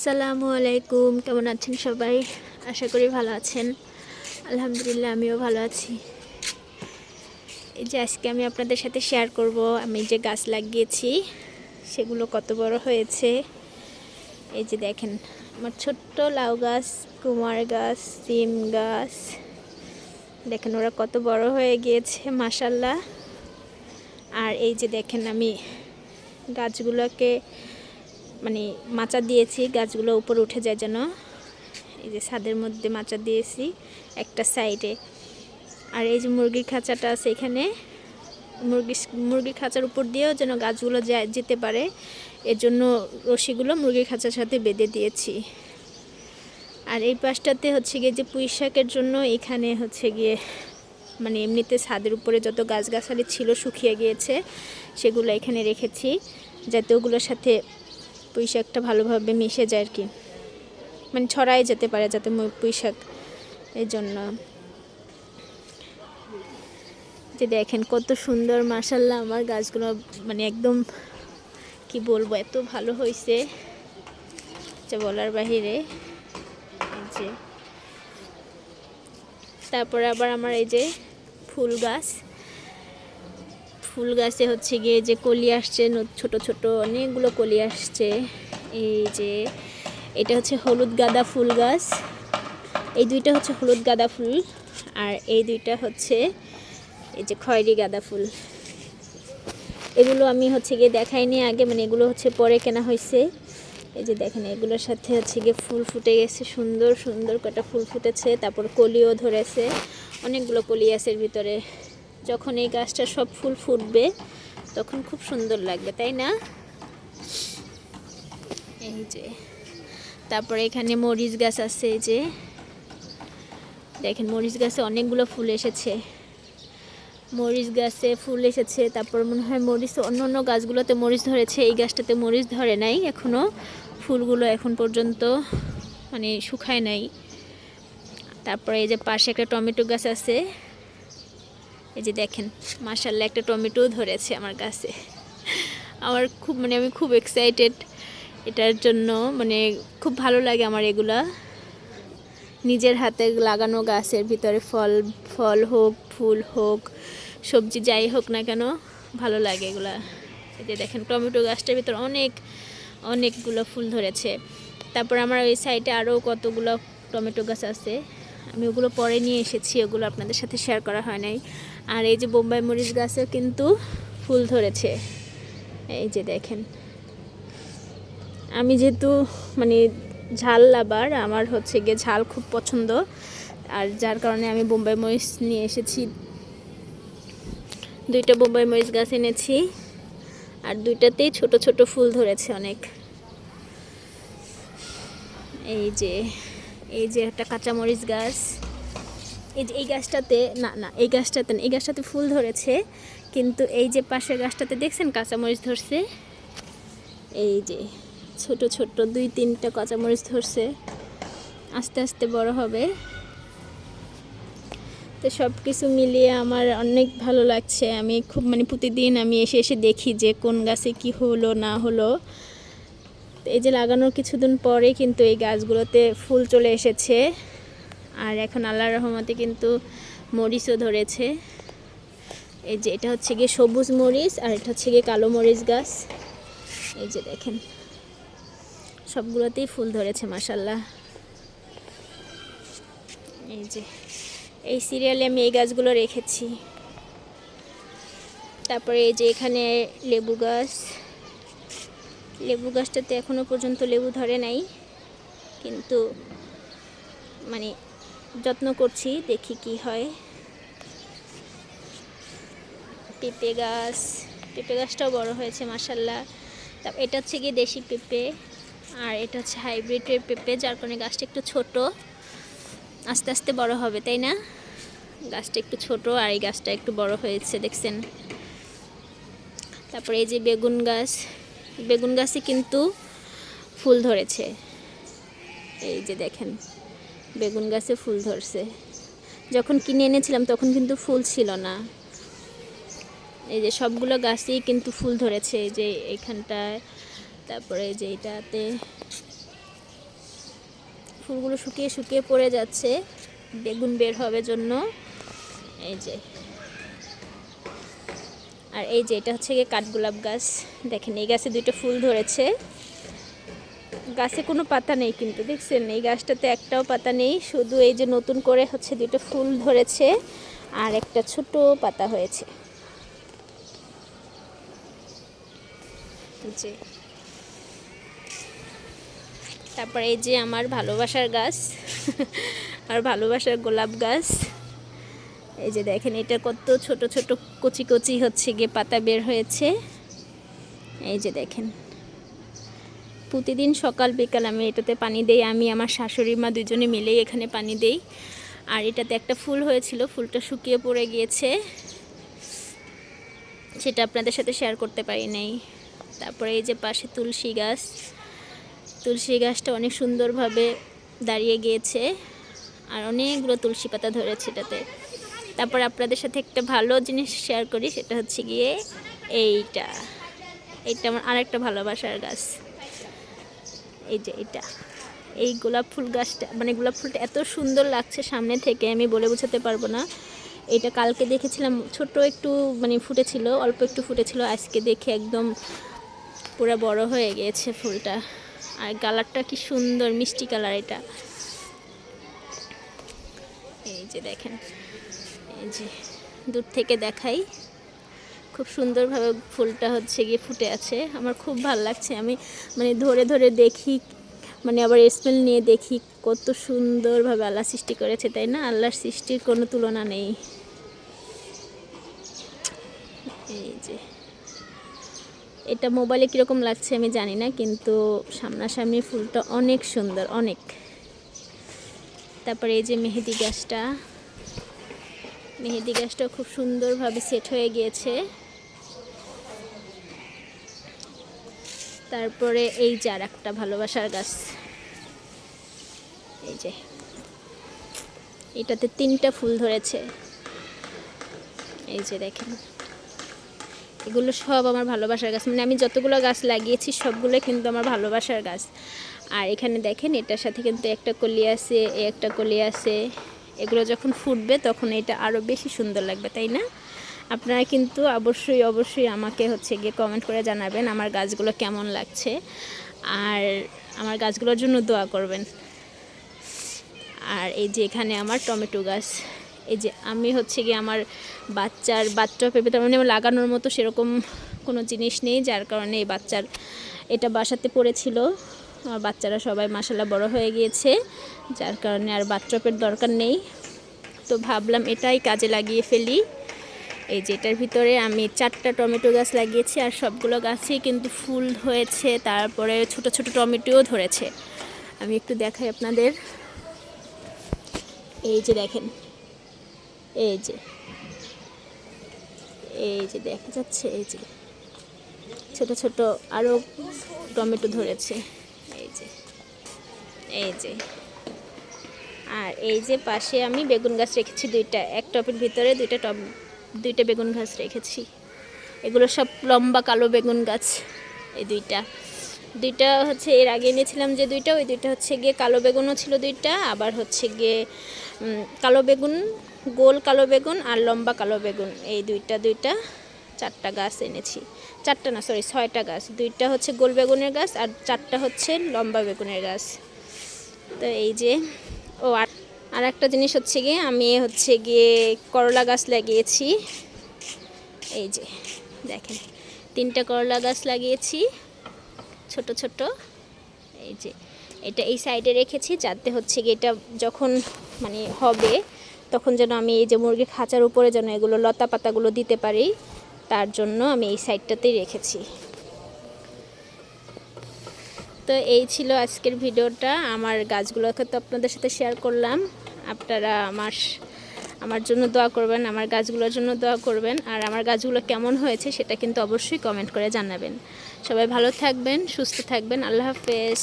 আসসালামু আলাইকুম, কেমন আছেন সবাই? আশা করি ভালো আছেন। আলহামদুলিল্লাহ আমিও ভালো আছি। এই যে আজকে আমি আপনাদের সাথে শেয়ার করব আমি যে গাছ লাগিয়েছি সেগুলো কত বড় হয়েছে। এই যে দেখেন আমার ছোট্ট লাউ গাছ, কুমার গাছ, সিম গাছ, দেখেন ওরা কত বড় হয়ে গিয়েছে মাশাআল্লাহ। আর এই যে দেখেন আমি গাছগুলোকে মানে মাচা দিয়েছি, গাছগুলো উপরে উঠে যায় যেন। এই যে ছাদের মধ্যে মাচা দিয়েছি একটা সাইডে। আর এই যে মুরগির খাঁচাটা আছে এখানে, মুরগির খাঁচার উপর দিয়েও যেন গাছগুলো যেতে পারে, এর জন্য রশিগুলো মুরগির খাঁচার সাথে বেঁধে দিয়েছি। আর এই পাশটাতে হচ্ছে গিয়ে যে পুঁই শাকের জন্য এখানে হচ্ছে গিয়ে মানে এমনিতে ছাদের উপরে যত গাছগাছালি ছিল শুকিয়ে গিয়েছে সেগুলো এখানে রেখেছি, যাতে ওগুলোর সাথে পুঁই শাকটা ভালোভাবে মিশে যায় আর কি, মানে ছড়াই যেতে পারে যাতে পুঁই শাক। এই জন্য যে দেখেন কত সুন্দর মাশাআল্লাহ আমার গাছগুলো, মানে একদম কি বলবো, এত ভালো হয়েছে যা বলার বাহিরে। এই যে তারপরে আবার আমার এই যে ফুল গাছে হচ্ছে গিয়ে যে কলি আসছে, ছোট ছোট অনেকগুলো কলি আসছে। এই যে এটা হচ্ছে হলুদ গাঁদা ফুল গাছ, এই দুইটা হচ্ছে হলুদ গাঁদা ফুল, আর এই দুইটা হচ্ছে এই যে খয়েরি গাঁদা ফুল। এগুলো আমি হচ্ছে গিয়ে দেখাইনি আগে, মানে এগুলো হচ্ছে পরে কেনা হয়েছে। এই যে দেখেন এগুলোর সাথে হচ্ছে গিয়ে ফুল ফুটে গেছে, সুন্দর সুন্দর কটা ফুল ফুটেছে, তারপর কলিও ধরেছে, অনেকগুলো কলি আছে এর ভিতরে। যখন এই গাছটা সব ফুল ফুটবে তখন খুব সুন্দর লাগবে, তাই না? এই যে তারপরে এখানে মরিচ গাছ আছে, এই যে দেখেন মরিচ গাছে অনেকগুলো ফুল এসেছে, মরিচ গাছে ফুল এসেছে। তারপর মনে হয় মরিচ অন্য অন্য গাছগুলোতে মরিচ ধরেছে, এই গাছটাতে মরিচ ধরে নাই এখনও, ফুলগুলো এখন পর্যন্ত মানে শুকায় নাই। তারপরে এই যে পাশে একটা টমেটো গাছ আছে, এই যে দেখেন মাশাআল্লাহ একটা টমেটোও ধরেছে আমার গাছে। আমার খুব মানে আমি খুব এক্সাইটেড এটার জন্য, মানে খুব ভালো লাগে আমার এগুলা নিজের হাতে লাগানো গাছের ভিতরে ফল হোক, ফুল হোক, সবজি যাই হোক না কেন ভালো লাগে এগুলা। এই যে দেখেন টমেটো গাছটার ভিতরে অনেকগুলো ফুল ধরেছে। তারপর আমার ওই সাইডে আরও কতগুলো টমেটো গাছ আছে, আমি ওগুলো পরে নিয়ে এসেছি, ওগুলো আপনাদের সাথে শেয়ার করা হয় নাই। আর এই যে বোম্বাই মরিচ গাছেও কিন্তু ফুল ধরেছে, এই যে দেখেন। আমি যেহেতু মানে ঝাল লাভার, আমার হচ্ছে গিয়ে ঝাল খুব পছন্দ, আর যার কারণে আমি বোম্বাই মরিচ নিয়ে এসেছি। দুইটা বোম্বাই মরিচ গাছ এনেছি, আর দুইটাতেই ছোট ছোট ফুল ধরেছে অনেক। এই যে একটা কাঁচামরিচ গাছ, এই যে এই গাছটাতে এই গাছটাতে ফুল ধরেছে, কিন্তু এই যে পাশের গাছটাতে দেখছেন কাঁচামরিচ ধরছে, এই যে ছোট ছোট 2-3টা কাঁচামরিচ ধরছে, আস্তে আস্তে বড় হবে। তো সব কিছু মিলিয়ে আমার অনেক ভালো লাগছে। আমি খুব মানে প্রতিদিন আমি এসে দেখি যে কোন গাছে কি হলো না হলো। এই যে লাগানোর কিছুদিন পরে কিন্তু এই গাছগুলোতে ফুল চলে এসেছে, আর এখন আল্লাহর রহমতে কিন্তু মরিচও ধরেছে। এই যে এটা হচ্ছে গিয়ে সবুজ মরিচ, আর এটা হচ্ছে গিয়ে কালো মরিচ গাছ। এই যে দেখেন সবগুলোতেই ফুল ধরেছে মাশাআল্লাহ। এই যে এই সিরিয়ালে আমি এই গাছগুলো রেখেছি। তারপরে এই যে এখানে লেবু গাছটাতে এখনো পর্যন্ত লেবু ধরে নাই, কিন্তু মানে যত্ন করছি, দেখি কি হয়। পেঁপে গাছটাও বড় হয়েছে মাশাআল্লাহ। তারপর এটা হচ্ছে গিয়ে দেশি পেঁপে, আর এটা হচ্ছে হাইব্রিডের পেঁপে, যার কারণে গাছটা একটু ছোট, আস্তে আস্তে বড় হবে, তাই না? গাছটা একটু ছোট, আর এই গাছটা একটু বড় হয়েছে দেখছেন। তারপরে এই যে বেগুন গাছে কিন্তু ফুল ধরেছে, এই যে দেখেন বেগুন গাছে ফুল ধরছে। যখন কিনে এনেছিলাম তখন কিন্তু ফুল ছিল না। এই যে সবগুলো গাছেই কিন্তু ফুল ধরেছে, এই যে এইখানটায়, তারপরে এই যে এটাতে, ফুলগুলো শুকিয়ে শুকিয়ে পড়ে যাচ্ছে বেগুন বের হবে জন্য। এই যে, আর এই যে এটা হচ্ছে গিয়ে কাঠগোলাপ গাছ। দেখেন এই গাছে দুটো ফুল ধরেছে। গাছে কোনো পাতা নেই কিন্তু দেখছেন, এই গাছটাতে একটাও পাতা নেই, শুধু এই যে নতুন করে হচ্ছে দুটো ফুল ধরেছে আর একটা ছোট পাতা হয়েছে। জি, তারপর এই যে আমার ভালোবাসার গাছ আর ভালোবাসার গোলাপ গাছ। এই যে দেখেন এটা কত ছোট ছোট কচি কচি হচ্ছে গিয়ে পাতা বের হয়েছে। এই যে দেখেন, প্রতিদিন সকাল বিকাল আমি এটাতে পানি দেই। আমি আমার শাশুড়ি মা দুজনে মিলেই এখানে পানি দেই। আর এটাতে একটা ফুল হয়েছিল, ফুলটা শুকিয়ে পড়ে গিয়েছে, সেটা আপনাদের সাথে শেয়ার করতে পারি নাই। তারপরে এই যে পাশে তুলসী গাছ, তুলসী গাছটা অনেক সুন্দরভাবে দাঁড়িয়ে গিয়েছে আর অনেকগুলো তুলসী পাতা ধরেছে এটাতে। তারপর আপনাদের সাথে একটা ভালো জিনিস শেয়ার করি, সেটা হচ্ছে গিয়ে এইটা আমার আরেকটা ভালোবাসার গাছ। এই যে এই গোলাপ ফুল গাছটা, মানে গোলাপ ফুলটা এত সুন্দর লাগছে সামনে থেকে, আমি বলে বোঝাতে পারবো না। এটা কালকে দেখেছিলাম ছোট একটু মানে ফুটেছিল, অল্প একটু ফুটেছিল, আজকে দেখে একদম পুরো বড় হয়ে গিয়েছে ফুলটা। আর কালারটা কি সুন্দর মিষ্টি কালার এটা। এই যে দেখেন, এই যে দূর থেকে দেখাই, খুব সুন্দরভাবে ফুলটা হচ্ছে গিয়ে ফুটে আছে। আমার খুব ভালো লাগছে, আমি মানে ধরে ধরে দেখি, মানে আবার স্মেল নিয়ে দেখি কত সুন্দরভাবে আল্লাহ সৃষ্টি করেছে, তাই না? আল্লাহর সৃষ্টির কোনো তুলনা নেই। এই যে এটা মোবাইলে কীরকম লাগছে আমি জানি না, কিন্তু সামনাসামনি ফুলটা অনেক সুন্দর, অনেক। তারপরে এই যে মেহেদি গাছটা খুব সুন্দরভাবে সেট হয়ে গিয়েছে। তারপরে এই যে আর একটা ভালোবাসার গাছ, এই যে এটাতে 3টা ফুল ধরেছে। এই যে দেখেন, এগুলো সব আমার ভালোবাসার গাছ, মানে আমি যতগুলো গাছ লাগিয়েছি সবগুলো কিন্তু আমার ভালোবাসার গাছ। আর এখানে দেখেন এটার সাথে কিন্তু একটা কলি আছে, একটা কলি আছে। এগুলো যখন ফুটবে তখন এটা আরও বেশি সুন্দর লাগবে, তাই না? আপনারা কিন্তু অবশ্যই আমাকে হচ্ছে গিয়ে কমেন্ট করে জানাবেন আমার গাছগুলো কেমন লাগছে, আর আমার গাছগুলোর জন্য দোয়া করবেন। আর এই যে এখানে আমার টমেটো গাছ, এই যে আমি হচ্ছে গিয়ে আমার বাচ্চা পেঁপে, তার মানে লাগানোর মতো সেরকম কোনো জিনিস নেই, যার কারণে এই এটা বাসাতে পড়েছিল। আমার বাচ্চারা সবাই মাশাআল্লাহ বড় হয়ে গিয়েছে, যার কারণে আর বাথটবের দরকার নেই। তো ভাবলাম এটাই কাজে লাগিয়ে ফেলি। এই যে এটার ভিতরে আমি 4টা টমেটো গাছ লাগিয়েছি, আর সবগুলো গাছেই কিন্তু ফুল হয়েছে, তারপরে ছোট ছোট টমেটোও ধরেছে। আমি একটু দেখাই আপনাদের। এই যে দেখেন, এই যে দেখা যাচ্ছে, এই যে ছোট ছোট আরও টমেটো ধরেছে। এই যে আর এই যে পাশে আমি বেগুন গাছ রেখেছি 2টা, এক টবের ভিতরে 2টা বেগুন গাছ রেখেছি। এগুলো সব লম্বা কালো বেগুন গাছ। এই দুইটা হচ্ছে এর আগে এনেছিলাম যে 2টা, ওই 2টা হচ্ছে গিয়ে কালো বেগুনও ছিল 2টা, আবার হচ্ছে গিয়ে কালো বেগুন, গোল কালো বেগুন আর লম্বা কালো বেগুন, এই 2টা 4টা গাছ এনেছি। 4টা না, সরি 6টা গাছ। 2টা হচ্ছে গোল বেগুনের গাছ আর 4টা হচ্ছে লম্বা বেগুনের গাছ। তো এই যে আর একটা জিনিস হচ্ছে গিয়ে আমি হচ্ছে গিয়ে করলা গাছ লাগিয়েছি। এই যে দেখেন 3টা করলা গাছ লাগিয়েছি ছোট ছোট। এই যে এটা এই সাইডে রেখেছি, যাতে হচ্ছে গিয়ে এটা যখন মানে হবে তখন যেন আমি এই যে মুরগির খাঁচার উপরে যেন এগুলো লতা পাতাগুলো দিতে পারি, তার জন্য আমি এই সাইডটাতেই রেখেছি। তো এই ছিল আজকের ভিডিওটা। আমার গাছগুলোকে তো আপনাদের সাথে শেয়ার করলাম। আপনারা আমার জন্য দোয়া করবেন, আমার গাছগুলোর জন্য দোয়া করবেন, আর আমার গাছগুলো কেমন হয়েছে সেটা কিন্তু অবশ্যই কমেন্ট করে জানাবেন। সবাই ভালো থাকবেন, সুস্থ থাকবেন। আল্লাহ হাফেজ।